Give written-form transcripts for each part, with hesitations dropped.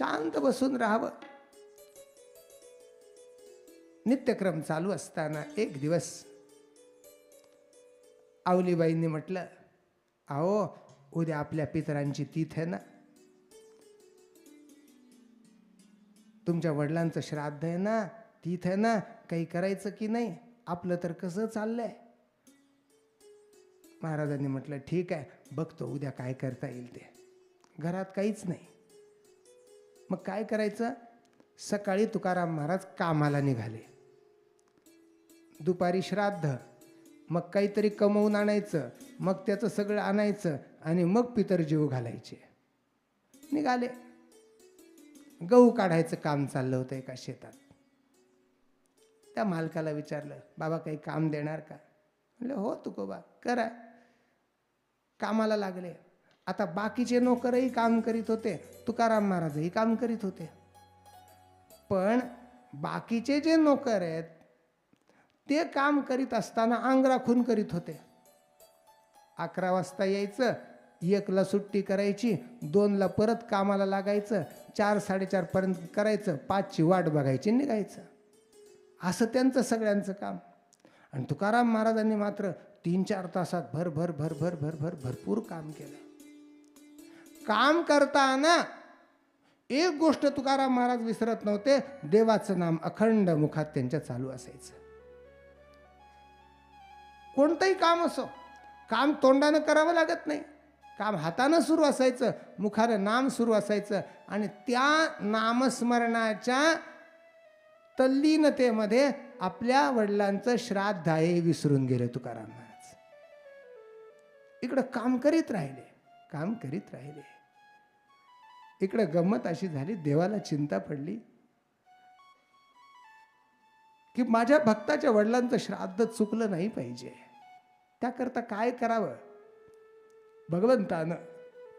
शांत बसून राहावं. नित्यक्रम चालू असताना एक दिवस आवलीबाईंनी म्हटलं, अहो उद्या आपल्या पितरांची तीथ आहे ना, तुमच्या वडिलांचं श्राद्ध आहे ना, तीथ आहे ना, काही करायचं की नाही? आपलं तर कसं चाललंय? महाराजांनी म्हटलं ठीक आहे, बघतो उद्या काय करता येईल ते. घरात काहीच नाही. मग काय करायचं? सकाळी तुकाराम महाराज कामाला निघाले. दुपारी श्राद्ध, मग काहीतरी कमवून आणायचं, मग त्याचं सगळं आणायचं आणि मग पितर जीव घालायचे. निघाले. गहू काढायचं काम चाललं होतं एका शेतात. त्या मालकाला विचारलं, बाबा काही काम देणार का? म्हणले हो तुकोबा करा. कामाला लागले. आता बाकीचे नोकरही काम करीत होते, तुकाराम महाराजही काम करीत होते. पण बाकीचे जे नोकर आहेत ते काम करीत असताना अंग राखून करीत होते. 11 वाजता यायचं, 1ला सुट्टी करायची, 2ला परत कामाला लागायचं, 4-4:30 पर्यंत करायचं, 5ची वाट बघायची, निघायचं. असं त्यांचं सगळ्यांचं काम. आणि तुकाराम महाराजांनी मात्र 3-4 तासात भरपूर काम केलं. काम करताना एक गोष्ट तुकाराम महाराज विसरत नव्हते, देवाचं नाम अखंड मुखात त्यांच्या चालू असायचं. कोणतंही काम असो, काम तोंडानं करावं लागत नाही, काम हातानं सुरू असायचं, मुखानं नाम सुरू असायचं. आणि त्या नामस्मरणाच्या तल्लीनतेमध्ये आपल्या वडिलांचं श्राद्ध आहे विसरून गेले तुकाराम महाराज. इकडं काम करीत राहिले, काम करीत राहिले. इकडं गंमत अशी झाली, देवाला चिंता पडली की माझ्या भक्ताच्या वडिलांचं श्राद्ध चुकलं नाही पाहिजे. त्याकरता काय करावं? भगवंतानं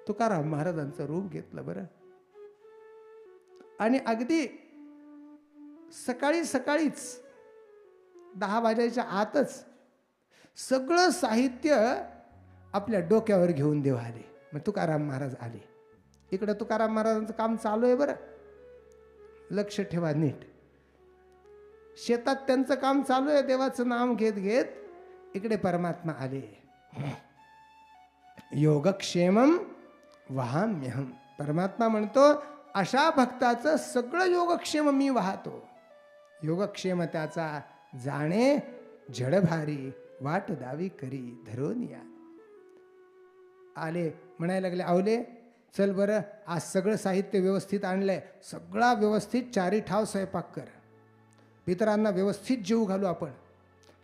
तुकाराम महाराजांचं रूप घेतलं बरं. आणि अगदी सकाळीच 10 वाजायच्या आतच सगळं साहित्य आपल्या डोक्यावर घेऊन देव आले. मग तुकाराम महाराज आले. इकडं तुकाराम महाराजांचं काम चालू आहे बरं, लक्ष ठेवा नीट. शेतात त्यांचं काम चालू आहे, देवाचं नाम घेत घेत. इकडे परमात्मा आले. योगक्षेमम वहाम्यहम. परमात्मा म्हणतो अशा भक्ताचं सगळं योगक्षेम मी वाहतो. योगक्षेम त्याचा जाणे जडभारी, वाट दावी करी धरून या. आले, म्हणायला लागले, आवले चल बरं, आज सगळं साहित्य व्यवस्थित आणलंय, सगळा व्यवस्थित 4 ठाव स्वयंपाक कर, पितरांना व्यवस्थित जेवू घालू आपण.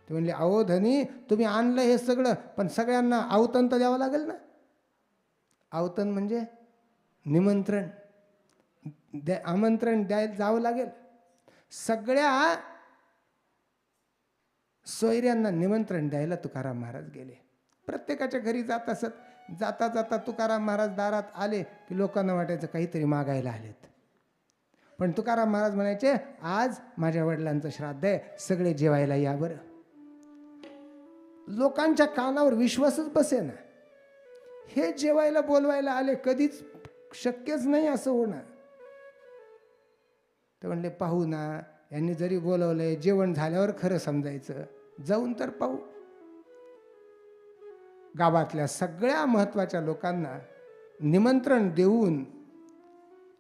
ते म्हणले, अहो धनी तुम्ही आणलं हे सगळं, पण सगळ्यांना आवतन तर द्यावं लागेल ना. आवतन म्हणजे निमंत्रण, आमंत्रण द्यायला जावं लागेल. सगळ्या सोयऱ्यांना निमंत्रण द्यायला तुकाराम महाराज गेले. प्रत्येकाच्या घरी जात असत. जाता जाता तुकाराम महाराज दारात आले की लोकांना वाटायचं काहीतरी मागायला आलेत. पण तुकाराम महाराज म्हणायचे, आज माझ्या वडिलांचं श्राद्ध आहे, सगळे जेवायला या बरं. लोकांच्या कानावर विश्वासच बसेना. हे जेवायला बोलवायला आले, कधीच शक्यच नाही असं होणार. ते म्हणले, पाहू ना, यांनी जरी बोलवलंय, जेवण झाल्यावर खरं समजायचं, जाऊन तर पाहू. गावातल्या सगळ्या महत्वाच्या लोकांना निमंत्रण देऊन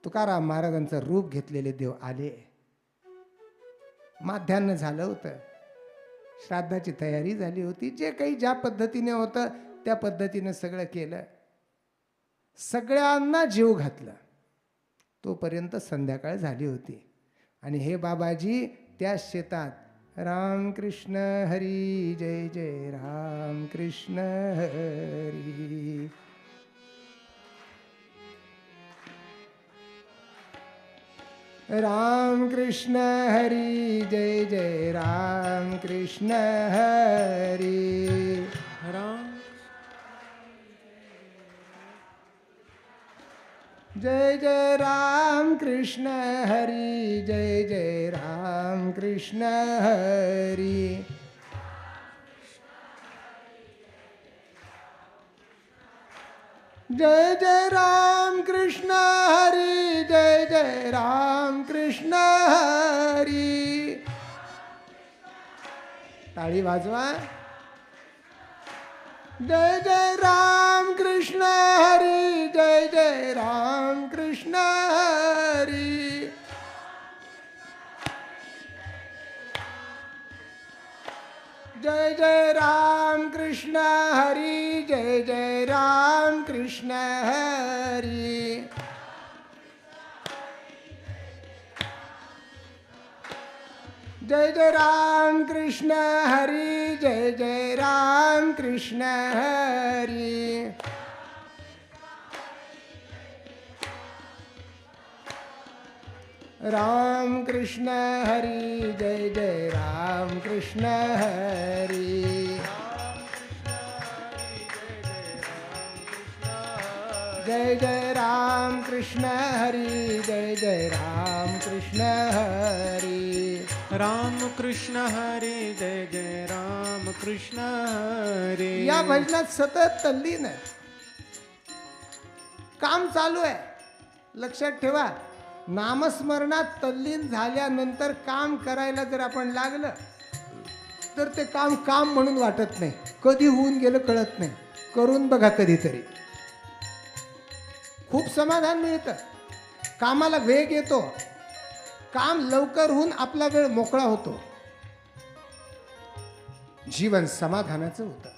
तुकाराम महाराजांचं रूप घेतलेले देव आले. माध्यान्ह झालं होतं, श्राद्धाची तयारी झाली होती. जे काही ज्या पद्धतीने होतं त्या पद्धतीने सगळं केलं, सगळ्यांना जीव घातलं. तोपर्यंत संध्याकाळ झाली होती. आणि हे बाबाजी त्या शेतात, रामकृष्ण हरी जय जय रामकृष्ण हरी, रामकृष्ण हरी जय जय रामकृष्ण हरी, जय जय राम कृष्ण हरी, जय जय राम कृष्ण हरी, जय जय राम कृष्ण हरी, जय जय जय राम कृष्ण हरी. टाळी वाजवा. जय जय राम कृष्ण हरी. जय जय राम कृष्ण हरी. जय जय राम कृष्ण हरी. जय जय राम कृष्ण हरी. जय जय राम कृष्ण हरी. जय जय राम कृष्ण हरी. राम कृष्ण हरी. जय जय राम कृष्ण हरी. जय जय राम कृष्ण हरी. जय जय राम कृष्ण हरी. राम कृष्ण हरी. जय जय राम कृष्ण हरी. या भजनात सतत तल्लीन आहे. काम चालू आहे. लक्षात ठेवा, नामस्मरणात तल्लीन झाल्यानंतर काम करायला जर आपण लागलं तर ते काम काम म्हणून वाटत नाही. कधी होऊन गेलं कळत नाही. करून बघा कधीतरी. खूप समाधान मिळतं. कामाला वेग येतो. काम लवकर होऊन आपला वेळ मोकळा होतो. जीवन समाधानाचं होतं.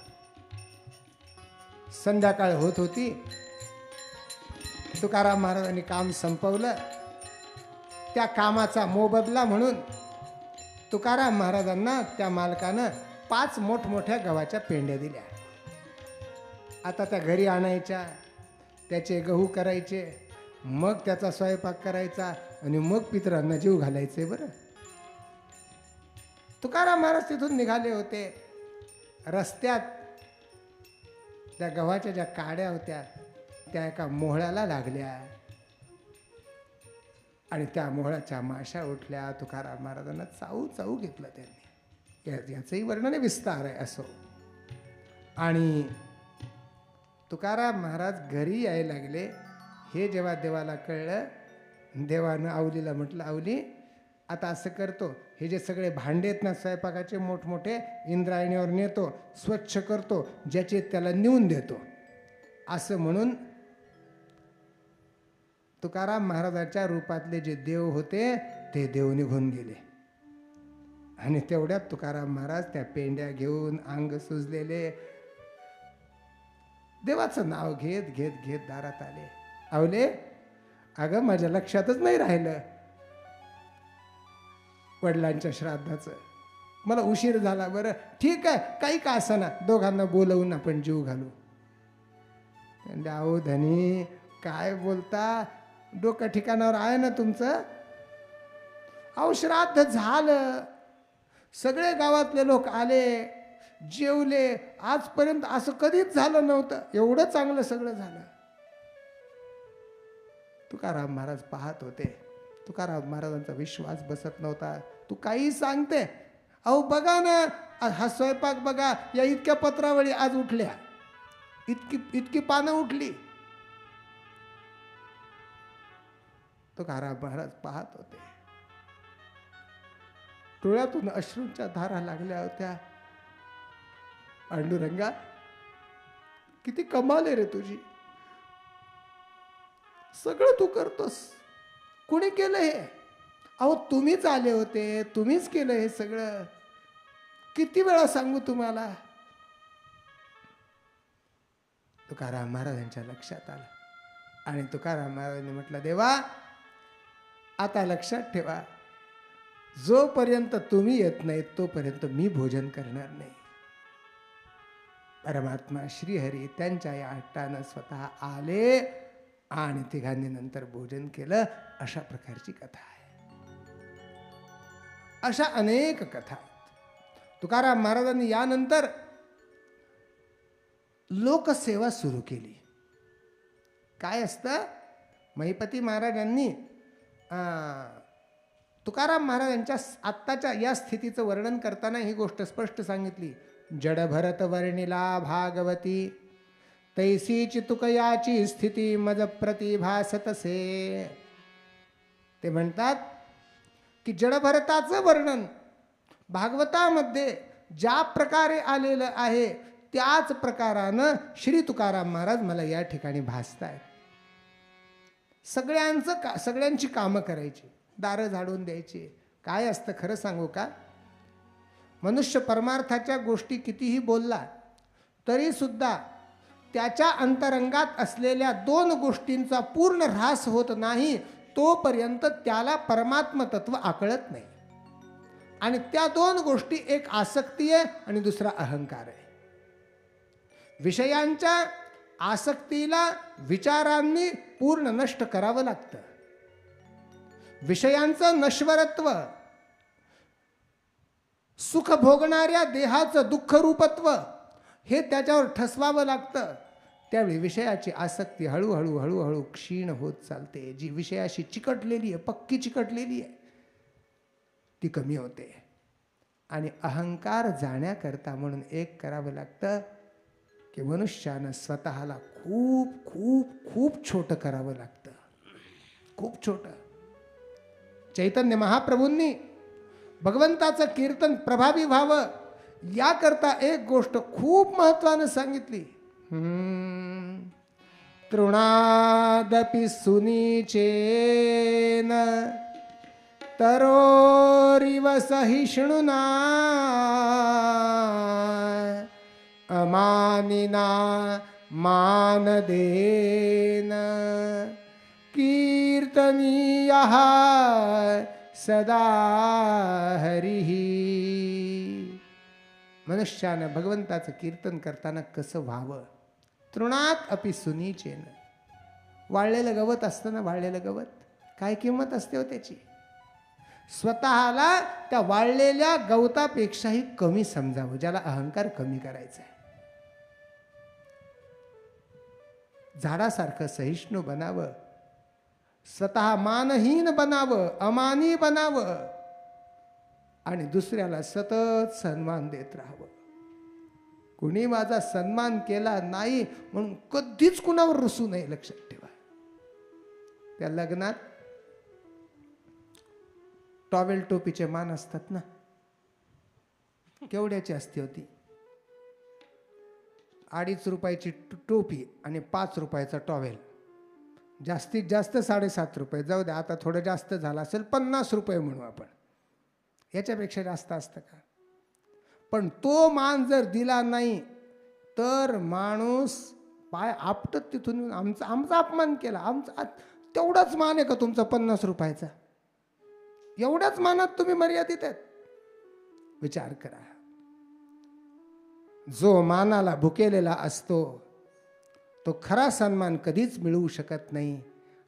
संध्याकाळ होत होती. तुकाराम महाराजांनी काम संपवलं. त्या कामाचा मोबदला म्हणून तुकाराम महाराजांना त्या मालकानं 5 मोठमोठ्या गव्हाच्या पेंड्या दिल्या. आता त्या घरी आणायच्या, त्याचे गहू करायचे, मग त्याचा स्वयंपाक करायचा आणि मग पितरांना जीव घालायचे. बरं, तुकाराम महाराज तिथून निघाले होते. रस्त्यात त्या गव्हाच्या ज्या काड्या होत्या त्या एका मोहळ्याला लागल्या आणि त्या मोहळाच्या माशा उठल्या. तुकाराम महाराजांना चावू चावू घेतलं त्यांनी. याचंही वर्णन विस्तार आहे असो. आणि तुकाराम महाराज घरी यायला लागले. हे जेव्हा देवाला कळलं, देवानं आवलीला म्हटलं, आवली आता असं करतो, हे जे सगळे भांडे आहेत ना स्वयंपाकाचे मोठमोठे, इंद्रायणीवर नेतो, स्वच्छ करतो, ज्याचे त्याला नेऊन देतो. असं म्हणून तुकाराम महाराजांच्या रूपातले जे देव होते ते देव निघून गेले. आणि तेवढ्यात तुकाराम महाराज त्या पेंड्या घेऊन अंग सुजलेले देवाचं नाव घेत घेत घेत दारात आले. आवले, अगं माझ्या लक्षातच नाही राहिलं वडिलांच्या श्राद्धाचं. मला उशीर झाला. बरं ठीक आहे, काही का असना, दोघांना बोलवून आपण जीव घालू. अहो धनी, काय बोलता? डोकं ठिकाणावर आहे ना तुमचं? अहो श्राद्ध झालं, सगळे गावातले लोक आले, जेवले. आजपर्यंत असं कधीच झालं नव्हतं. एवढं चांगलं सगळं झालं. तुकाराम महाराज पाहत होते. तुकाराम महाराजांचा विश्वास बसत नव्हता. तू काही सांगते? अहो बघा ना, हा स्वयंपाक बघा, या इतक्या पत्रावळी आज उठल्या, इतकी पानं उठली. तुकाराम महाराज पाहत होते. डोळ्यातून अश्रूंच्या धारा लागल्या होत्या. पांडुरंगा, किती कमाल आहे रे तुझी. सगळं तू करतोस. कुणी केलं हे? अहो तुम्हीच आले होते, तुम्हीच केलं हे सगळं. किती वेळा सांगू तुम्हाला? तुकाराम महाराजांच्या लक्षात आलं. आणि तुकाराम महाराजांनी म्हटलं, देवा आता लक्षात ठेवा, जोपर्यंत तुम्ही येत नाही तोपर्यंत मी भोजन करणार नाही. परमात्मा श्रीहरी त्यांच्या या हट्टानं स्वतः आले आणि तिघांनी नंतर भोजन केलं. अशा प्रकारची कथा आहे. अशा अनेक कथा आहेत. तुकाराम महाराजांनी यानंतर लोकसेवा सुरू केली. काय असतं? महिपती महाराजांनी तुकाराम महाराजांच्या आत्ताच्या या स्थितीचं वर्णन करताना ही गोष्ट स्पष्ट सांगितली. जड भरत वर्णिला भागवती, तैसी चितुकयाची स्थिती मज प्रतिभासतसे. ते म्हणतात की जडभरताचं वर्णन भागवतामध्ये ज्या प्रकारे आलेलं आहे त्याच प्रकारानं श्री तुकाराम महाराज मला या ठिकाणी भासतायत. सगळ्यांची कामं करायची, दारं झाडून द्यायची. काय असतं खरं सांगू का, मनुष्य परमार्थाच्या गोष्टी कितीही बोलला तरी सुद्धा त्याच्या अंतरंगात असलेल्या 2 गोष्टींचा पूर्ण ऱ्हास होत नाही तोपर्यंत त्याला परमात्म तत्व आकळत नाही. आणि त्या 2 गोष्टी, एक आसक्ती आहे आणि दुसरा अहंकार आहे. विषयांच्या आसक्तीला विचारांनी पूर्ण नष्ट करावं लागतं. विषयांचं नश्वरत्व, सुख भोगणाऱ्या देहाचं दुःखरूपत्व हे त्याच्यावर ठसवावं लागतं. त्यावेळी विषयाची आसक्ती हळूहळू हळूहळू क्षीण होत चालते. जी विषयाशी चिकटलेली आहे, पक्की चिकटलेली आहे, ती कमी होते. आणि अहंकार जाण्याकरता म्हणून एक करावं लागतं की मनुष्यानं स्वतःला खूप खूप खूप छोटं करावं लागतं, खूप छोटं. चैतन्य महाप्रभूंनी भगवंताचं कीर्तन प्रभावी व्हावं याकरता एक गोष्ट खूप महत्त्वानं सांगितली. तृणादपि सुनीचेन तरोरिव सहिष्णुना अमानिना मानदेन कीर्तनीयः सदा हरिः. मनुष्यानं भगवंताचं कीर्तन करताना कसं व्हावं. तृणात अपि सुनीचेन. वाळलेलं गवत असतं ना, वाळलेलं गवत, काय किंमत असते हो त्याची. स्वतःला त्या वाळलेल्या गवतापेक्षाही कमी समजावं, ज्याला अहंकार कमी करायचा आहे. झाडासारखं सहिष्णू बनावं, स्वतः मानहीन बनावं, अमानी बनावं आणि दुसऱ्याला सतत सन्मान देत राहावं. कुणी माझा सन्मान केला नाही म्हणून कधीच कुणावर रुसू नये, लक्षात ठेवा. त्या लग्नात टॉवेल टोपीचे मान असतात ना, केवढ्याची असते होती. 2.5 रुपयाची टोपी आणि 5 रुपयाचा टॉवेल. जास्तीत जास्त 7.5 रुपये, जाऊ द्या आता थोडं जास्त झालं असेल, 50 रुपये म्हणू आपण. याच्यापेक्षा जास्त असतं का. पण तो मान जर दिला नाही तर माणूस पाय आपटत तिथून येऊन आमचा अपमान केला, आमचा तेवढाच मान आहे का तुमचा 50 रुपयाचा. एवढ्याच मानात तुम्ही मर्यादित आहेत. विचार करा. जो मानाला भुकेलेला असतो तो खरा सन्मान कधीच मिळवू शकत नाही.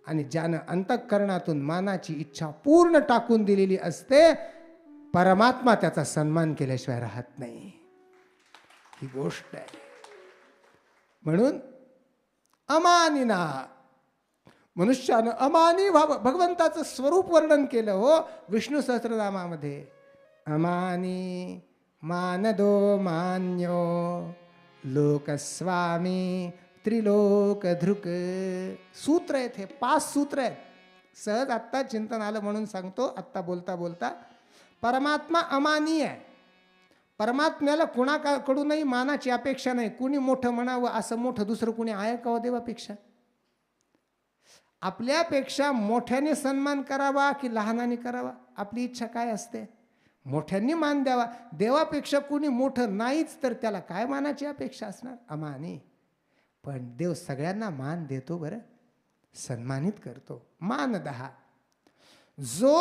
आणि ज्यानं अंतःकरणातून मानाची इच्छा पूर्ण टाकून दिलेली असते, परमात्मा त्याचा सन्मान केल्याशिवाय राहत नाही. ही गोष्ट आहे. म्हणून अमानिना, मनुष्यानं अमानी व्हावं. भगवंताचं स्वरूप वर्णन केलं हो विष्णू सहस्रनामामध्ये. अमानी मानदो मान्यो लोकस्वामी त्रिलोकधृक. सूत्र आहेत हे, 5 सूत्र आहेत. सहज आत्ता चिंतन आलं म्हणून सांगतो. आत्ता बोलता बोलता, परमात्मा अमानी आहे. परमात्म्याला कुणाकडूनही मानाची अपेक्षा नाही. कुणी मोठं म्हणावं असं मोठं दुसरं कुणी आहे का हो देवापेक्षा. आपल्यापेक्षा मोठ्याने सन्मान करावा की लहानाने करावा, आपली इच्छा काय असते. मोठ्यांनी मान द्यावा. देवापेक्षा कुणी मोठं नाहीच तर त्याला काय मानाची अपेक्षा असणार. अमानी. पण देव सगळ्यांना मान देतो बरं, सन्मानित करतो. मान 10. जो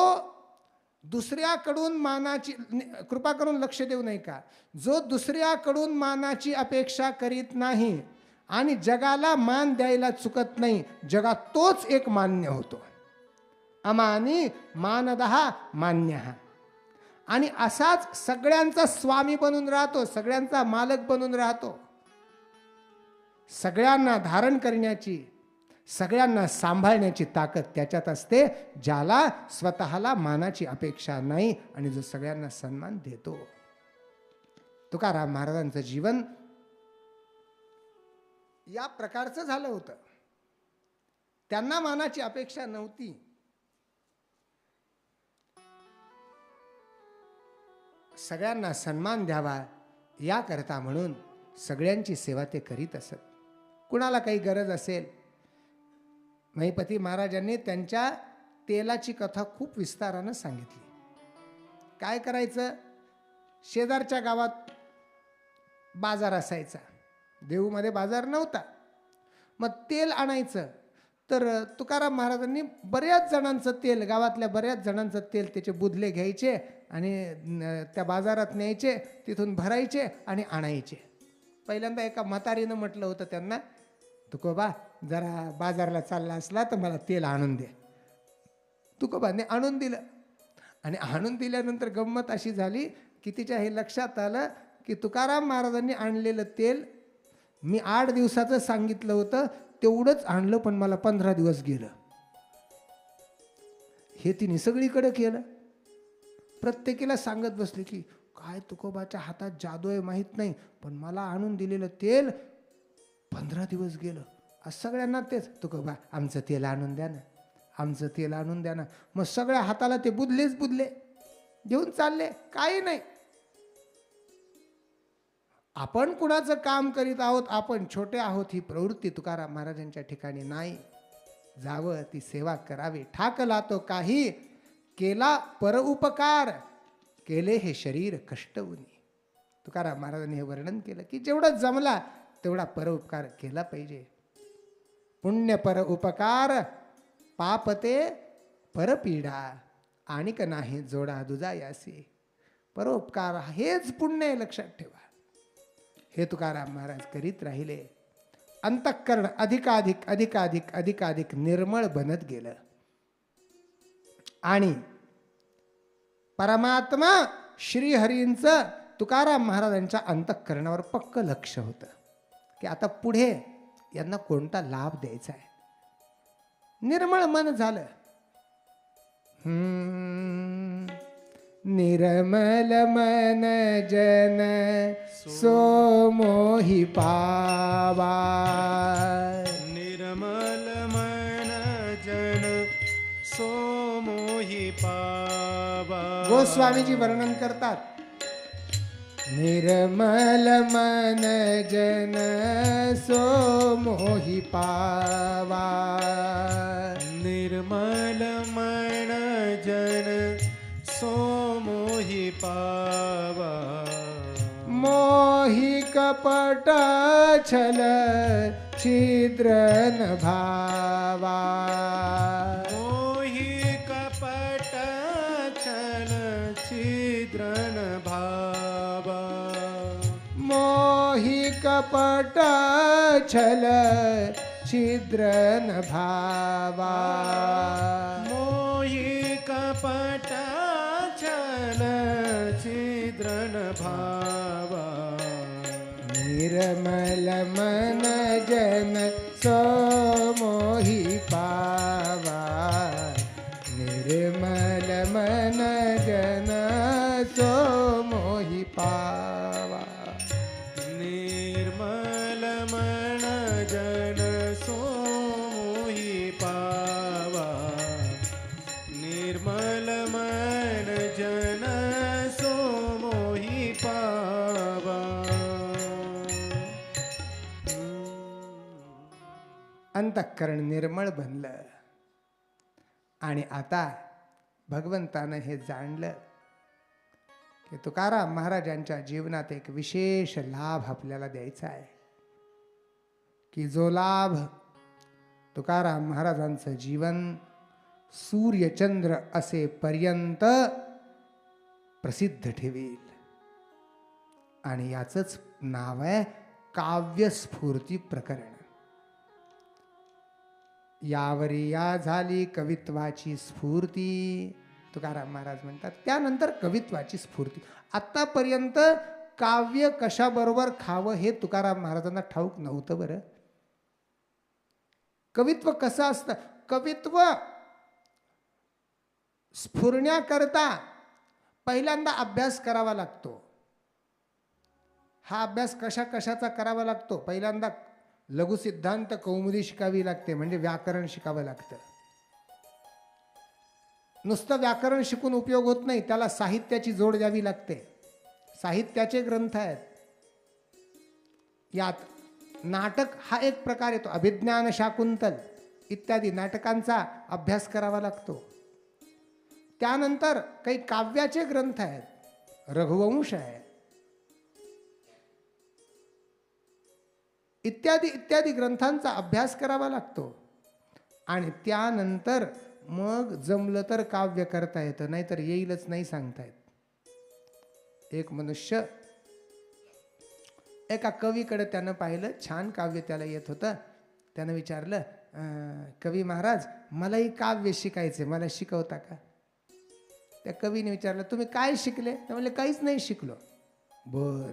दुसऱ्याकडून मानाची, कृपा करून लक्ष देऊ नये का, जो दुसऱ्याकडून मानाची अपेक्षा करीत नाही आणि जगाला मान द्यायला चुकत नाही, जगात तोच एक मान्य होतो. अमानी मानदः मान्यः. आणि असाच सगळ्यांचा स्वामी बनून राहतो, सगळ्यांचा मालक बनून राहतो. सगळ्यांना धारण करण्याची, सगळ्यांना सांभाळण्याची ताकद त्याच्यात असते, ज्याला स्वतःला मानाची अपेक्षा नाही आणि जो सगळ्यांना सन्मान देतो. तुकाराम महाराजांचं जीवन या प्रकारचं झालं होतं. त्यांना मानाची अपेक्षा नव्हती. सगळ्यांना सन्मान द्यावा याकरता म्हणून सगळ्यांची सेवा ते करीत असत. कुणाला काही गरज असेल, महिपती महाराजांनी त्यांच्या तेलाची कथा खूप विस्तारानं सांगितली. काय करायचं, शेजारच्या गावात बाजार असायचा, देऊमध्ये बाजार नव्हता, मग तेल आणायचं. तर तुकाराम महाराजांनी बऱ्याच जणांचं तेल, गावातल्या बऱ्याच जणांचं तेल त्याचे बुधले घ्यायचे आणि त्या बाजारात न्यायचे, तिथून भरायचे आणि आणायचे. पहिल्यांदा एका म्हातारीनं म्हटलं होतं त्यांना, तुकोबा जरा बाजारला चालला असला तर मला तेल आणून दे. तुकोबाने आणून दिलं आणि आणून दिल्यानंतर गंमत अशी झाली की तिच्या हे लक्षात आलं की तुकाराम महाराजांनी आणलेलं तेल मी 8 दिवसाचं सांगितलं होतं, तेवढंच आणलं पण मला 15 दिवस गेलं. हे तिने सगळीकडे केलं. प्रत्येकीला सांगत बसली की काय तुकोबाच्या हातात जादू आहे माहीत नाही, पण मला आणून दिलेलं तेल 15 दिवस गेलं. आज सगळ्यांना तेच, तुकोबा आमचं तेल आणून द्या ना, आमचं तेल आणून द्या ना. मग सगळ्या हाताला ते बुधलेच बुधले घेऊन चालले, काही नाही. आपण कुणाचं काम करीत आहोत, आपण छोटे आहोत, ही प्रवृत्ती तुकाराम महाराजांच्या ठिकाणी नाही. जावं ती सेवा करावी. ठाकला तो काही केला परउपकार, केले हे शरीर कष्टवनी. तुकाराम महाराजांनी हे वर्णन केलं की जेवढं जमला तेवढा परोपकार केला पाहिजे. पुण्य परउपकार पापते परपीडा, आणिक नाही जोडा दुजा यासी. परोपकार हेच पुण्य आहे, लक्षात ठेवा. हे तुकाराम महाराज करीत राहिले. अंतःकरण अधिकाधिक अधिकाधिक अधिकाधिक निर्मळ बनत गेलं आणि परमात्मा श्रीहरींचं तुकाराम महाराजांच्या अंतःकरणावर पक्क लक्ष होतं की आता पुढे यांना कोणता लाभ द्यायचा आहे. निर्मळ मन झालं. निर्मल मन जन सो मोहि पावा. निर्मल मन जन सो मोहि पावा. गोस्वामीजी वर्णन करतात, निर्मल मन जन सो मोहि पावा. निर्मल मन जन सो मोहि पावा. मोहि कपट छल छिद्र न भावा. मोहि कपट छल छिद्र न भावा. मोहि कपट छल छिद्र न भावा. मोहि कपट छल छिद्र न भावा. निर्मल मन जन सो मोहि पावा. निर्मल मन जन सो मोहि पावा. निर्मल मन जन सो मोहि पावा. निर्मल मन जन सो मोहि पावा. अंतःकरण निर्मळ बनलं आणि आता भगवंतानं हे जाणलं की तुकाराम महाराजांच्या जीवनात एक विशेष लाभ आपल्याला द्यायचा आहे, की जो लाभ तुकाराम महाराजांचं जीवन सूर्यचंद्र असे पर्यंत प्रसिद्ध ठेवील. आणि याचंच नाव आहे काव्यस्फूर्ती प्रकरण. यावरी या झाली कवित्वाची स्फूर्ती, तुकाराम महाराज म्हणतात. त्यानंतर कवित्वाची स्फूर्ती. आतापर्यंत काव्य कशाबरोबर खावं हे तुकाराम महाराजांना ठाऊक नव्हतं. बरं, कवित्व कसं असतं. कवित्व स्फुरण्याकरता पहिल्यांदा अभ्यास करावा लागतो. हा अभ्यास कशा कशाचा करावा लागतो. पहिल्यांदा लघुसिद्धांत कौमुदी शिकावी लागते, म्हणजे व्याकरण शिकावं लागतं. नुसतं व्याकरण शिकून उपयोग होत नाही, त्याला साहित्याची जोड द्यावी लागते. साहित्याचे ग्रंथ आहेत. यात नाटक हा एक प्रकार येतो. अभिज्ञान शाकुंतल इत्यादी नाटकांचा अभ्यास करावा लागतो. त्यानंतर काही काव्याचे ग्रंथ आहेत, रघुवंश आहे, इत्यादी इत्यादी ग्रंथांचा अभ्यास करावा लागतो. आणि त्यानंतर मग जमलं तर काव्य करता येतं, नाहीतर येईलच नाही सांगता येत. एक मनुष्य एका कवीकडे त्यानं पाहिलं, छान काव्य त्याला येत होतं. त्यानं विचारलं, कवी महाराज, मलाही काव्य शिकायचे, मला शिकवता का? त्या कवीने विचारलं, तुम्ही काय शिकले? ते म्हणले, काहीच नाही शिकलो. बर,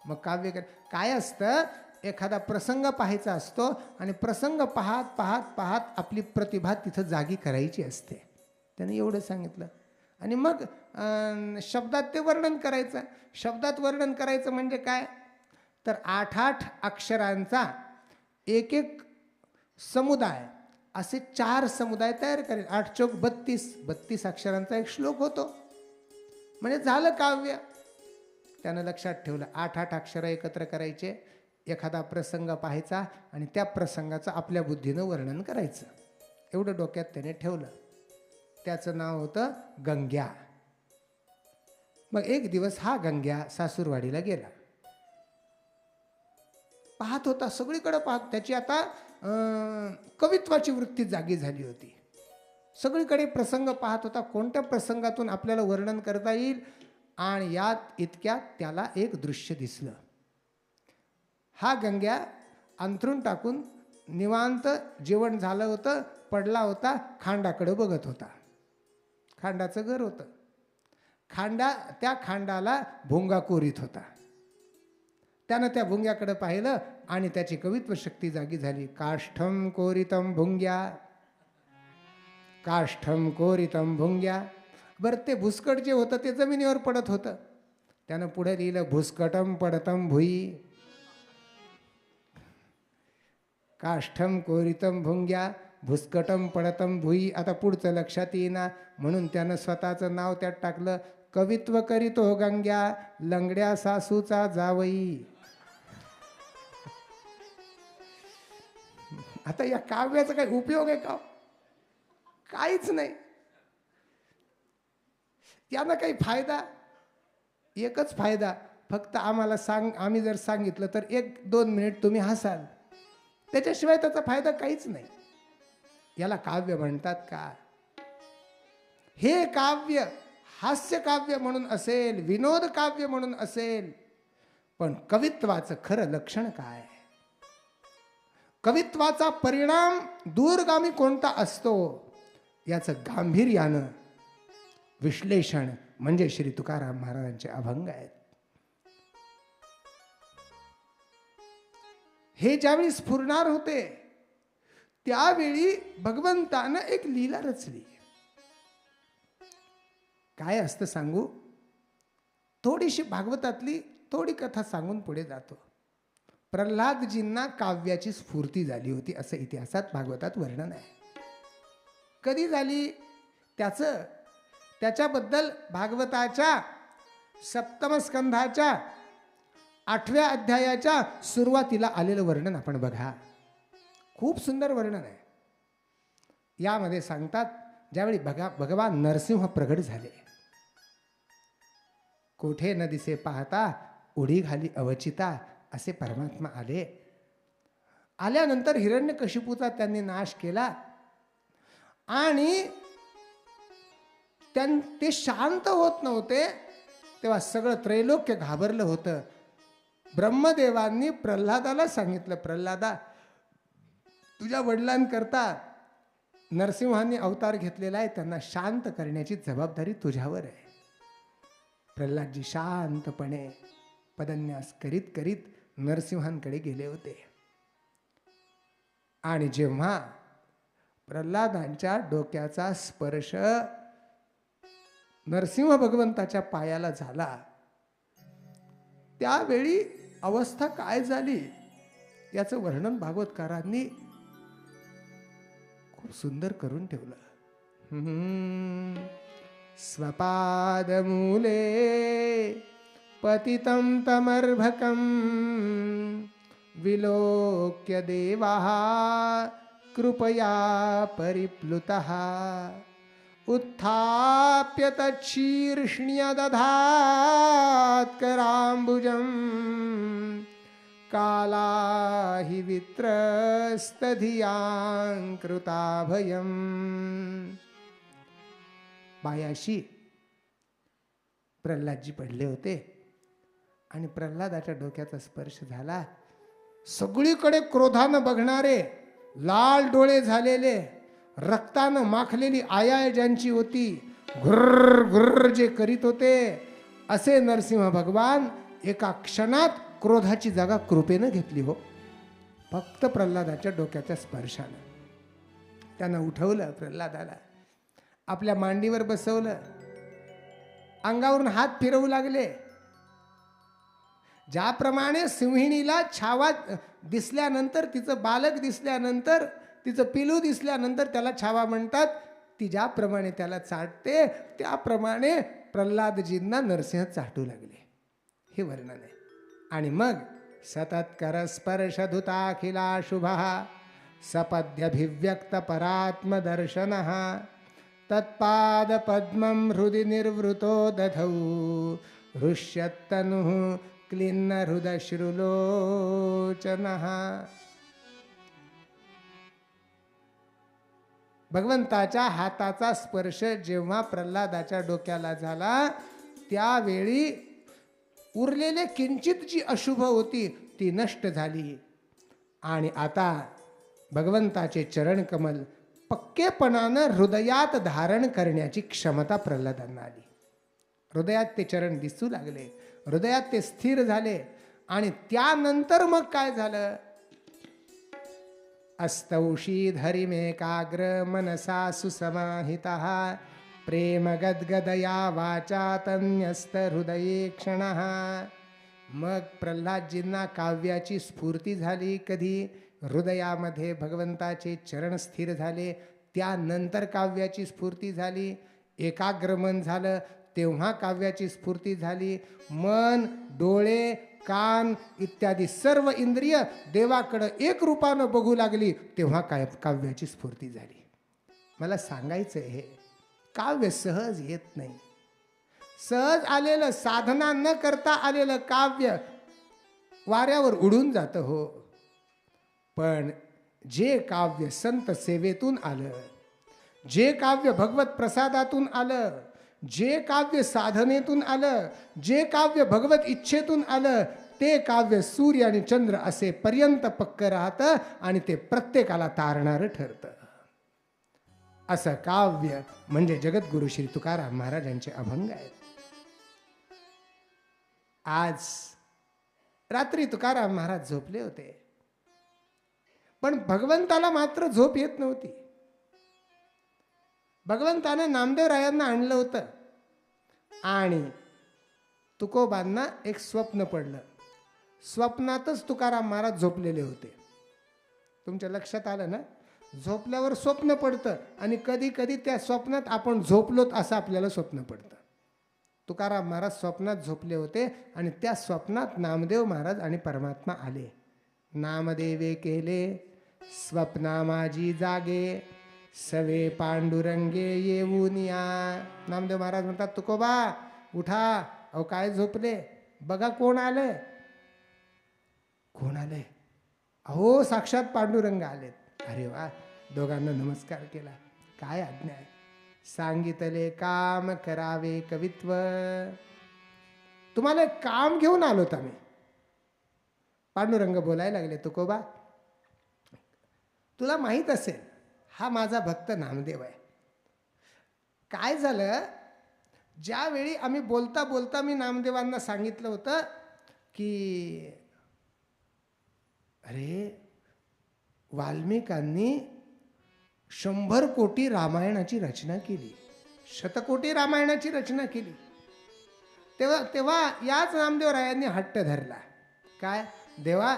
मग काव्य काय असतं? एखादा प्रसंग पाहायचा असतो आणि प्रसंग पाहत पाहत पाहत आपली प्रतिभा तिथं जागी करायची असते. त्याने एवढं सांगितलं. आणि मग शब्दात ते वर्णन करायचं. शब्दात वर्णन करायचं म्हणजे काय? तर 8-8 अक्षरांचा एक एक समुदाय, असे 4 समुदाय तयार करेल. 8 चौक 32 अक्षरांचा एक श्लोक होतो, म्हणजे झालं काव्य. त्यानं लक्षात ठेवलं, 8-8 अक्षरं एकत्र करायचे, एखादा प्रसंग पाहायचा आणि त्या प्रसंगाचं आपल्या बुद्धीनं वर्णन करायचं. एवढं डोक्यात त्याने ठेवलं. त्याचं नाव होतं गंग्या. मग एक दिवस हा गंग्या सासूरवाडीला गेला. पाहत होता, सगळीकडे पाहत. त्याची आता कवित्वाची वृत्ती जागी झाली होती. सगळीकडे प्रसंग पाहत होता, कोणत्या प्रसंगातून आपल्याला वर्णन करता येईल. आणि यात इतक्यात त्याला एक दृश्य दिसलं. हा गंग्या अंथरूण टाकून निवांत, जेवण झालं होतं, पडला होता, खांडाकडे बघत होता. खांडाचं घर होतं. त्या खांडाला भुंगा कोरीत होता. त्यानं त्या भुंग्याकडे पाहिलं आणि त्याची कवित्व शक्ती जागी झाली. काष्ठम कोरितम भुंग्या, काष्ठम कोरितम भुंग्या. बरं, ते भुसकट जे होतं ते जमिनीवर पडत होतं. त्यानं पुढे लिहिलं, भुसकटम पडतम भुई. काष्ठम कोरितम भुंग्या, भुसकटम पडतम भुई. आता पुढचं लक्षात येईना, म्हणून त्यानं स्वतःचं नाव त्यात टाकलं, कवित्व करीतो गंग्या, लंगड्या सासूचा जावई. आता या काव्याचा काही उपयोग आहे का? काहीच नाही. यानं काही फायदा? एकच फायदा, फक्त आम्हाला आम्ही जर सांगितलं तर 1-2 मिनिट तुम्ही हसाल, त्याच्याशिवाय त्याचा फायदा काहीच नाही. याला काव्य म्हणतात का? हे काव्य हास्य काव्य म्हणून असेल, विनोद काव्य म्हणून असेल, पण कवित्वाचं खरं लक्षण काय? कवित्वाचा परिणाम दूरगामी कोणता असतो याचं गांभीर्यानं विश्लेषण म्हणजे श्री तुकाराम महाराजांचे अभंग आहेत. हे ज्यावेळी स्फुरणार होते त्यावेळी भगवंतानं एक लीला रचली. काय असतं सांगू? थोडीशी भागवतातली थोडी कथा सांगून पुढे जातो. प्रल्हादजींना काव्याची स्फूर्ती झाली होती असं इतिहासात भागवतात वर्णन आहे. कधी झाली? त्याच्याबद्दल भागवताच्या 7म स्कंधाच्या 8व्या अध्यायाच्या सुरुवातीला आलेलं वर्णन आपण बघा. खूप सुंदर वर्णन आहे. यामध्ये सांगतात, ज्यावेळी भगवान नरसिंह प्रगट झाले, कोठे न दिसे पाहता उडी घाली अवचिता, असे परमात्मा आले. आल्यानंतर हिरण्यकशिपूचा त्यांनी नाश केला आणि ते शांत होत नव्हते. तेव्हा सगळं त्रैलोक्य घाबरलं होतं. ब्रह्मदेवांनी प्रल्हादाला सांगितलं, प्रल्हादा, तुझ्या वडिलांकरता नरसिंहांनी अवतार घेतलेला आहे, त्यांना शांत करण्याची जबाबदारी तुझ्यावर आहे. प्रल्हादजी शांतपणे पदन्यास करीत करीत नरसिंहांकडे गेले होते. आणि जेव्हा प्रल्हादांच्या डोक्याचा स्पर्श नरसिंह भगवंताच्या पायाला झाला, त्यावेळी अवस्था काय झाली याचं वर्णन भागवतकारांनी खूप सुंदर करून ठेवलं. स्वपादमूले पतितं तमर्भकं विलोक्य देवः कृपया परिप्लुतः उत्थाप्य तच्छीर्ष्ण्यदधात् कराम्बुजं काला हि वित्रस्तधियां कृताभयम्. पायाशी प्रल्हादजी पडले होते आणि प्रल्हादाच्या डोक्याचा स्पर्श झाला. सगळीकडे क्रोधानं बघणारे, लाल डोळे झालेले, रक्तानं माखलेली आयाय ज्यांची होती, घुर्र घुर्र जे करीत होते, असे नरसिंह भगवान एका क्षणात क्रोधाची जागा कृपेनं घेतली हो. फक्त प्रल्हादाच्या डोक्याच्या स्पर्शानं. त्यानं उठवलं प्रल्हादाला, आपल्या मांडीवर बसवलं, अंगावरून हात फिरवू लागले. ज्याप्रमाणे सिंहिणीला छावा दिसल्यानंतर, तिचं बालक दिसल्यानंतर, तिचं पिलू दिसल्यानंतर त्याला छावा म्हणतात, ती ज्याप्रमाणे त्याला चाटते त्याप्रमाणे प्रल्हादजींना नरसिंह चाटू लागले. हे वर्णन आहे. आणि मग सतत्कर स्पर्श धुताखिला शुभ सपद्यभिव्यक्त परात्मदर्शनः तत्पाद पद्मं हृदि निर्वृतो दधौ हृष्यत्तनुः क्लिन्न हृदश्रुलोचनः. भगवंताच्या हाताचा स्पर्श जेव्हा प्रल्हादाच्या डोक्याला झाला, त्यावेळी उरलेले किंचित जी अशुभ होती ती नष्ट झाली. आणि आता भगवंताचे चरण कमल पक्केपणानं हृदयात धारण करण्याची क्षमता प्रल्हादांना आली. हृदयात ते चरण दिसू लागले, हृदयात ते स्थिर झाले. आणि त्यानंतर मग काय झालं? अस्तौषीध हरिमेकाग्र मनसा सुसमाहितः प्रेम गद्गदया वाचा तन्यस्त हृदये क्षणः. मग प्रल्हादजींना काव्याची स्फूर्ती झाली. कधी? हृदयामध्ये भगवंताचे चरण स्थिर झाले, त्यानंतर काव्याची स्फूर्ती झाली. एकाग्र मन झालं तेव्हा काव्याची स्फूर्ती झाली. मन, डोळे, कान इत्यादी सर्व इंद्रिय देवाकडं एक रूपानं बघू लागली तेव्हा काव्याची स्फूर्ती झाली. मला सांगायचं हे, काव्य सहज येत नाही. सहज आलेलं, साधना न करता आलेलं काव्य वाऱ्यावर उडून जातं हो. पण जे काव्य संत सेवेतून आलं, जे काव्य भगवत प्रसादातून आलं, जे काव्य साधनेतून आलं, जे काव्य भगवत इच्छेतून आलं, ते काव्य सूर्य आणि चंद्र असे पर्यंत पक्क राहतं आणि ते प्रत्येकाला तारणारं ठरतं. असं काव्य म्हणजे जगद्गुरु श्री तुकाराम महाराजांचे अभंग आहेत. आज रात्री तुकाराम महाराज झोपले होते, पण भगवंताला मात्र झोप येत नव्हती. भगवंतानं नामदेवरायांना आणलं होतं आणि तुकोबांना एक स्वप्न पडलं. स्वप्नातच तुकाराम महाराज झोपलेले होते. तुमच्या लक्षात आलं ना? झोपल्यावर स्वप्न पडतं आणि कधी कधी त्या स्वप्नात आपण झोपलोत असं आपल्याला स्वप्न पडतं. तुकाराम महाराज स्वप्नात झोपले होते आणि त्या स्वप्नात नामदेव महाराज आणि परमात्मा आले. नामदेवे केले स्वप्ना माझी जागे, सवे पांडुरंगे येऊन या. नामदेव महाराज म्हणतात, तुकोबा उठा. अहो काय झोपले? बघा कोण आलंय. कोण आलंय? अहो साक्षात पांडुरंग आलेत. अरे वा, दोघांना नमस्कार केला. काय आज्ञा आहे? सांगितले काम करावे कवित्व. तुम्हाला एक काम घेऊन आलोत आम्ही. पांडुरंग बोलायला लागले, तुकोबा तुला माहीत असेल हा माझा भक्त नामदेव आहे. काय झालं, ज्यावेळी आम्ही बोलता बोलता मी नामदेवांना सांगितलं होतं की अरे वाल्मिकांनी 100 कोटी रामायणाची रचना केली, 100 कोटी रामायणाची रचना केली. तेव्हा याच नामदेवरायांनी हट्ट धरला. काय? देवा,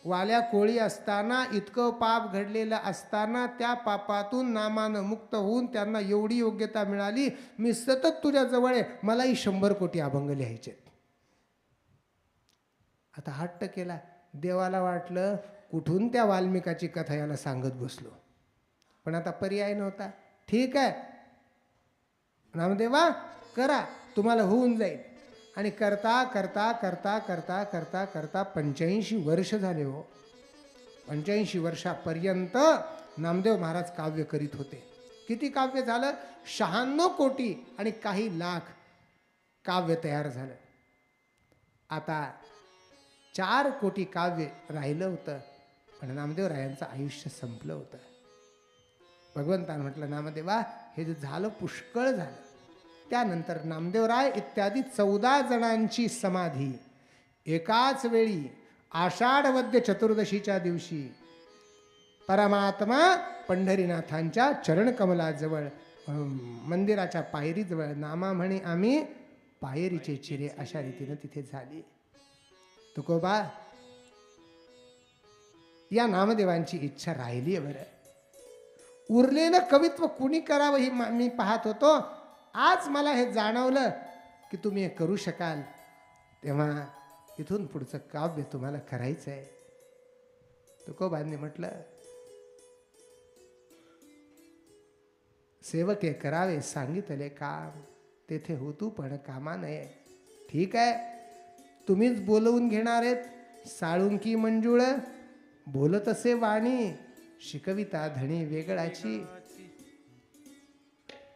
वाल्या कोळी असताना, इतकं पाप घडलेलं असताना, त्या पापातून नामानं मुक्त होऊन त्यांना एवढी योग्यता मिळाली, मी सतत तुझ्या जवळ आहे, मलाही 100 कोटी अभंग लिहायचे. आता हट्ट केला. देवाला वाटलं कुठून त्या वाल्मिकाची कथा याला सांगत बसलो, पण आता पर्याय नव्हता. ठीक आहे नामदेवा करा, तुम्हाला होऊन जाईल. आणि करता करता करता करता करता करता 85 वर्ष झाले हो. 85 वर्षापर्यंत नामदेव महाराज काव्य करीत होते. किती काव्य झालं? 96 कोटी आणि काही लाख काव्य तयार झालं. आता 4 कोटी काव्य राहिलं होतं, पण नामदेव रायांचं आयुष्य संपलं होतं. भगवंतानं म्हटलं नामदेवा हे जे झालं पुष्कळ झालं. त्यानंतर नामदेवराय इत्यादी 14 जणांची समाधी एकाच वेळी आषाढ वद्य चतुर्दशीच्या दिवशी परमात्मा पंढरीनाथांच्या चरणकमलाजवळ मंदिराच्या पायरीजवळ नामा म्हणे आम्ही पायरीचे चिरे अशा रीतीनं तिथे झाली. तुकोबा या नामदेवांची इच्छा राहिली आहे बरं. उरलेलं कवित्व कुणी करावं ही मी पाहत होतो. आज मला हे जाणवलं की तुम्ही हे करू शकाल, तेव्हा इथून पुढचं काव्य तुम्हाला करायचं आहे. तुकोबांनी म्हटलं सेवके करावे सांगितले काम, तेथे होतू पण कामा नये. ठीक आहे, तुम्हीच बोलवून घेणार आहेत. साळुंकी मंजुळ बोलत असे वाणी, शिकविता धणी वेगळाची.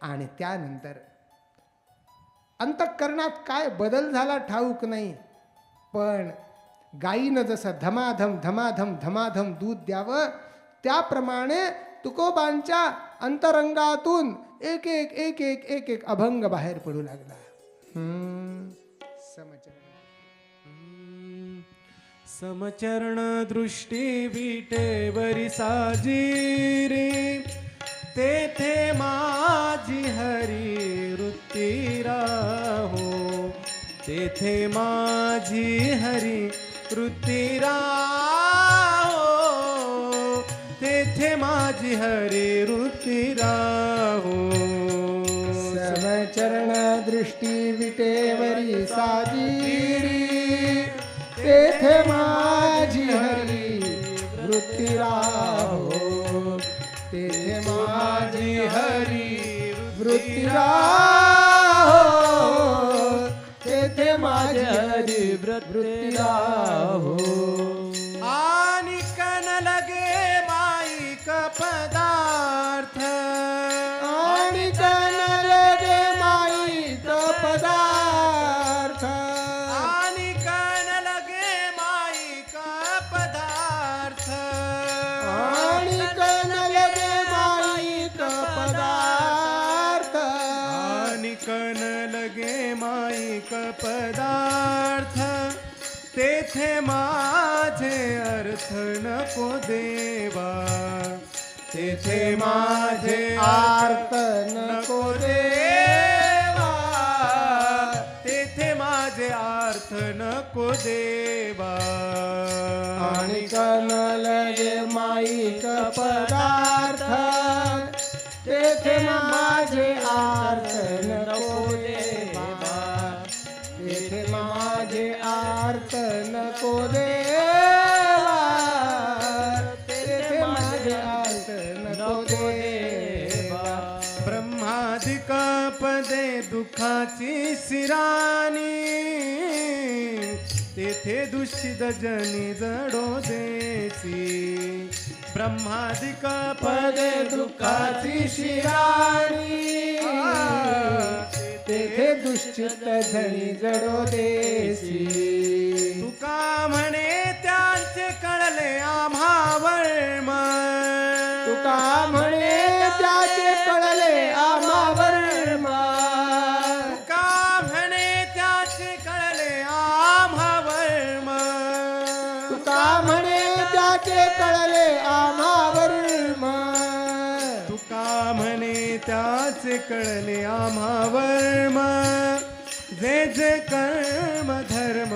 आणि त्यानंतर अंतःकरणात काय बदल झाला ठाऊक नाही, पण गायीनं जसं धमाधम धमाधम धमाधम दूध द्यावं त्याप्रमाणे तुकोबांच्या अंतरंगातून एक एक एक एक एक एक अभंग बाहेर पडू लागला. समचरण दृष्टी विटेवरी साजिरी, तेथे माझी हरी वृत्ती राहो, तेथे माझी हरी वृत्ती राहो, तेथे माझी हरी वृत्ती राहो. समचरण दृष्टी विटेवरी साजिरी, तेथे माझी हरी वृत्ती राहो, तेथे माझी हरी वृत्ती राहो, तेथे माझी हरी वृत्ती राहो. आणि कन लगे माईक पदार्थ, आणि कन लगे माईक पदार्थ, आणि कन लगे माईक पदार्थ, आणि कन लगे माईक पदार्थ, आणि कन लगे माईक पदार्थ, तेथे माझे अर्थ नको देवा, तेथे माझे आर्त नको देवा, तेथे माझे अर्थ नको देवा. आणि कन लगे माईक पदार्थ, तेथे माझे आर्थ नको देवा, तेथे माझे आर्थ नको देवा, तेथे माझे आर्थ नको देवा. ब्रह्मादिक पदे दुःखाची शिरानी, तेथे दूषित जनी जडो देसी. ब्रह्मादिक पदे दुःखाची शिराणी, तेथे दुश्चित धणी जडो देसी. तुका म्हणे त्यांचे कळले आम्हा वर्म, तुका म्हणे त्याचे कळले आम्हा वर्म, तुका म्हणे त्याचे कळले आम्हा वर्म, तुका म्हणे त्याचे कळले आम्हा वर्म, तुका म्हणे त्याचे कळले आम्हा वर्म. जे जे कर्म धर्म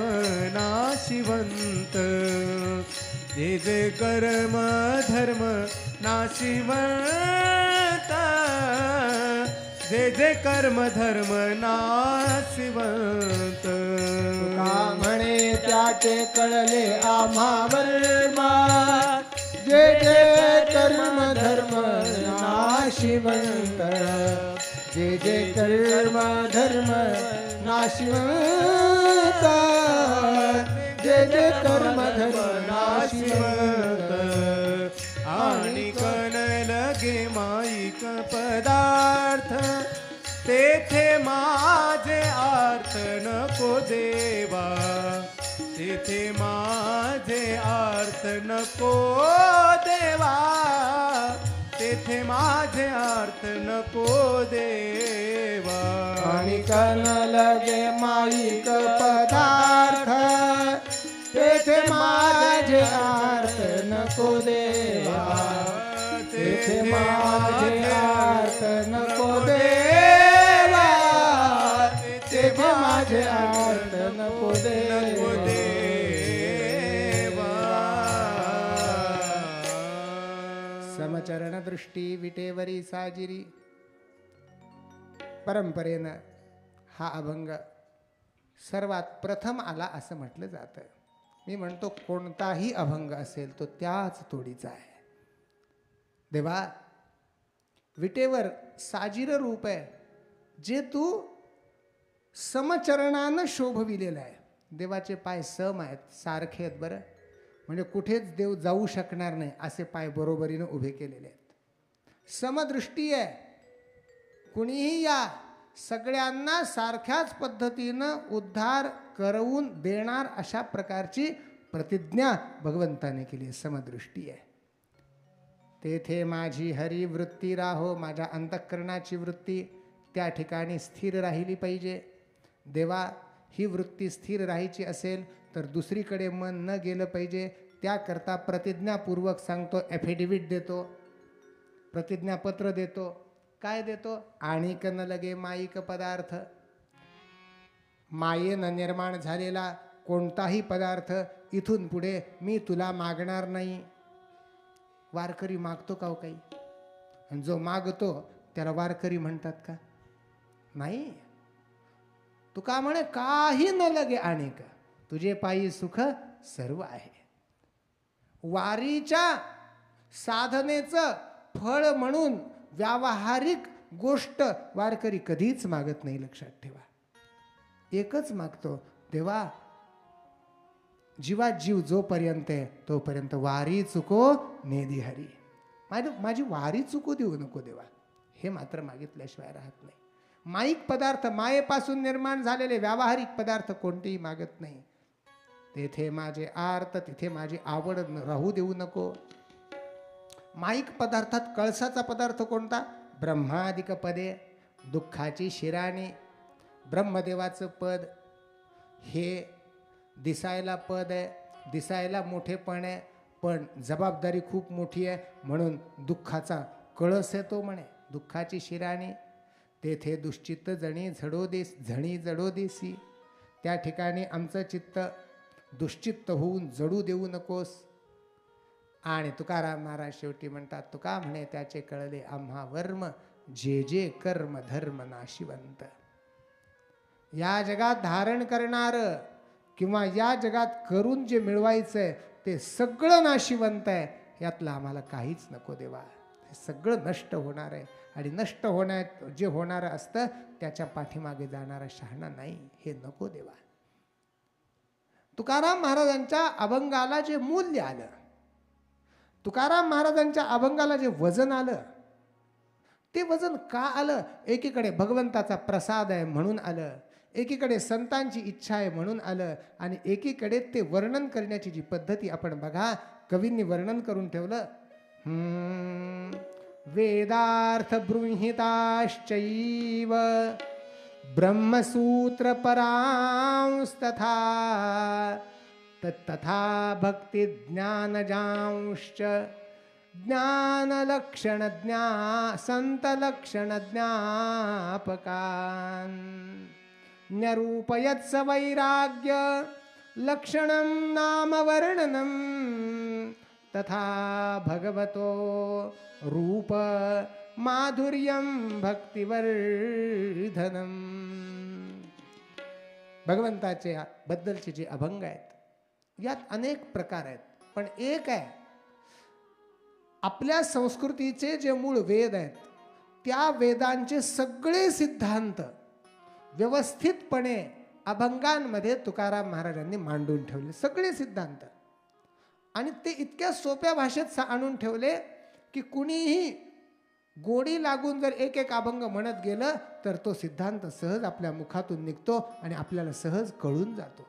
नाशिवंत, जे जे कर्म धर्म नाशिवंत, जे जे कर्म धर्म नाशिवंत. तुका म्हणे त्याचे कळले आम्हा वर्मा, जे जे कर्म धर्म नाशिवंत, जे जे कर्म धर्म नाशिवंत, जे जे कर्म धर्म नाशिवंत. आणि कण लगे माईक पदार्थ, तेथे माझे आर्थ नको देवा, तेथे माझे आर्थ नको देवा, तेथे माझे आर्थ नको देवा. आणि कण लगे माईक पदार्थ, तेथे माझे अर्थ नको देवा, तेथे माझे अर्थ नको देवा, तेथे माझे अर्थ नको देवा. समचरण दृष्टी विटेवरी साजिरी. परंपरेनं हा अभंग सर्वात प्रथम आला असं म्हटलं जातं. मी म्हणतो कोणताही अभंग असेल तो त्याच तोडीचा आहे. देवा, विटेवर साजिर रूप आहे जे तू समचरणानं शोभविलेलं आहे. देवाचे पाय सम आहेत, सारखे आहेत बरं, म्हणजे कुठेच देव जाऊ शकणार नाही असे पाय बरोबरीनं उभे केलेले आहेत. समदृष्टी आहे, कुणीही या सगळ्यांना सारख्याच पद्धतीनं उद्धार करवून देणार अशा प्रकारची प्रतिज्ञा भगवंताने केली. समदृष्टी आहे. तेथे माझी हरिवृत्ती राहो, माझ्या अंतःकरणाची वृत्ती त्या ठिकाणी स्थिर राहिली पाहिजे. देवा, ही वृत्ती स्थिर राहायची असेल तर दुसरीकडे मन न गेलं पाहिजे. त्याकरता प्रतिज्ञापूर्वक सांगतो, ॲफिडेव्हिट देतो, प्रतिज्ञापत्र देतो. काय देतो? आणिक न लगे माईक पदार्थ. मायेनं निर्माण झालेला कोणताही पदार्थ इथून पुढे मी तुला मागणार नाही. वारकरी मागतो का हो काही? आणि जो मागतो त्याला वारकरी म्हणतात का? नाही. तुका म्हणे काही न लगे आणिक, तुझे पायी सुख सर्व आहे. वारीच्या साधनेचं फळ म्हणून व्यावहारिक गोष्ट वारकरी कधीच मागत नाही. लक्षात ठेवा. एकच मागतो, देवा जीवात जीव जोपर्यंत आहे तोपर्यंत वारी चुको नेदी हरी. माझी वारी चुकू देऊ नको देवा, हे मात्र मागितल्याशिवाय राहत नाही. माईक पदार्थ, मायेपासून निर्माण झालेले व्यावहारिक पदार्थ कोणतेही मागत नाही. तेथे माझे आर्त, तिथे माझी आवड राहू देऊ नको. माईक पदार्थात कळसाचा पदार्थ कोणता? ब्रह्मादिक पदे, दुःखाची शिराणी. ब्रह्मदेवाचं पद हे दिसायला पद आहे, दिसायला मोठेपण आहे, पण जबाबदारी खूप मोठी आहे, म्हणून दुःखाचा कळस येतो म्हणे. दुःखाची शिराणी. तेथे दुश्चित्त जणी झणी जडो देसी. त्या ठिकाणी आमचं चित्त दुश्चित्त होऊन जडू देऊ नकोस. आणि तुकाराम महाराज शेवटी म्हणतात, तुका म्हणे त्याचे कळले आम्हा वर्म, जे जे कर्म धर्म नाशिवंत. या जगात धारण करणार किंवा या जगात करून जे मिळवायचंय ते सगळं नाशिवंत आहे. यातलं आम्हाला काहीच नको देवा. हे सगळं नष्ट होणार आहे आणि नष्ट होण्यात जे होणारं असतं त्याच्या पाठीमागे जाणारा शहाणा नाही. हे नको देवा. तुकाराम महाराजांच्या अभंगाला जे मूल्य आलं, तुकाराम महाराजांच्या अभंगाला जे वजन आलं, ते वजन का आलं? एकीकडे भगवंताचा प्रसाद आहे म्हणून आलं, एकीकडे संतांची इच्छा आहे म्हणून आलं, आणि एकीकडे ते वर्णन करण्याची जी पद्धती आपण बघा, कवींनी वर्णन करून ठेवलं. वेदार्थ बृंहिताश्चैव ब्रह्मसूत्र परांस्तथा तथा भक्ति ज्ञानजांश्च ज्ञानलक्षण संतलक्षण ज्ञापकान् न्यरूपयत्स वैराग्य लक्षणं नाम वर्णनं तथा भगवतो रूप माधुर्यं भक्तिवर्धनम. भगवंताचे बद्दलचे जे अभंग आहेत यात अनेक प्रकार आहेत, पण एक आहे आपल्या संस्कृतीचे जे मूळ वेद आहेत त्या वेदांचे सगळे सिद्धांत व्यवस्थितपणे अभंगांमध्ये तुकाराम महाराजांनी मांडून ठेवले, सगळे सिद्धांत. आणि ते इतक्या सोप्या भाषेत आणून ठेवले की कुणीही गोडी लागून जर एक एक अभंग म्हणत गेलं तर तो सिद्धांत सहज आपल्या मुखातून निघतो आणि आपल्याला सहज कळून जातो.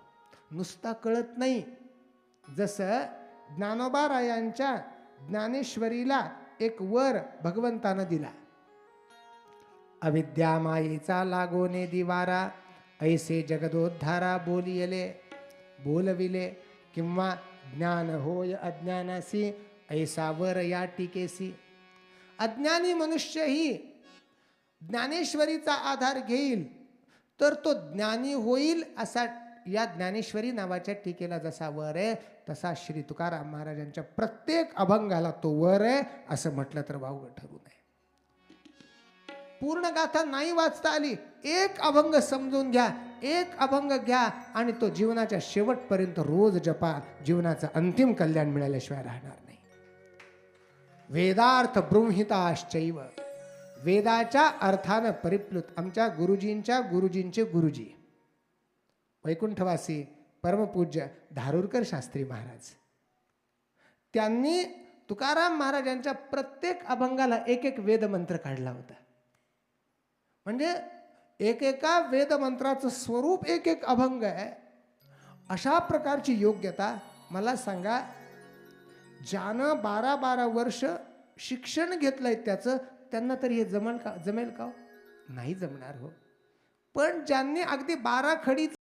नुसता कळत नाही. जसं ज्ञानोबा रायांच्या ज्ञानेश्वरीला एक वर भगवंतानं दिला, अविद्या मायेचा लागोने दिवारा, ऐसे जगदोद्धारा बोलविले, किंवा ज्ञान होय अज्ञानासी, ऐसा वर या टीकेसी. अज्ञानी मनुष्यही ज्ञानेश्वरीचा आधार घेईल तर तो ज्ञानी होईल, असा या ज्ञानेश्वरी नावाच्या टीकेला जसा वर आहे तसा श्री तुकाराम महाराजांच्या प्रत्येक अभंगाला तो वर आहे असं म्हटलं तर वावगं ठरू नये. पूर्ण गाथा नाही वाचता आली, एक अभंग समजून घ्या, एक अभंग घ्या आणि तो जीवनाच्या शेवटपर्यंत रोज जपा. जीवनाचं अंतिम कल्याण मिळाल्याशिवाय राहणार नाही. वेदार्थ बृंहिताश्चैव, वेदाच्या अर्थानं परिप्लुत आमच्या गुरुजींचे गुरुजी वैकुंठवासी परमपूज्य धारूरकर शास्त्री महाराज, त्यांनी तुकाराम महाराजांच्या प्रत्येक अभंगाला एक एक वेदमंत्र काढला होता. म्हणजे एकेका वेदमंत्राचं स्वरूप एक एक अभंग आहे. अशा प्रकारची योग्यता मला सांगा, ज्यानं 12-12 वर्ष शिक्षण घेतलंय त्याचं, त्यांना तरी हे जमेल का हो? नाही जमणार हो. पण ज्यांनी अगदी 12 खडी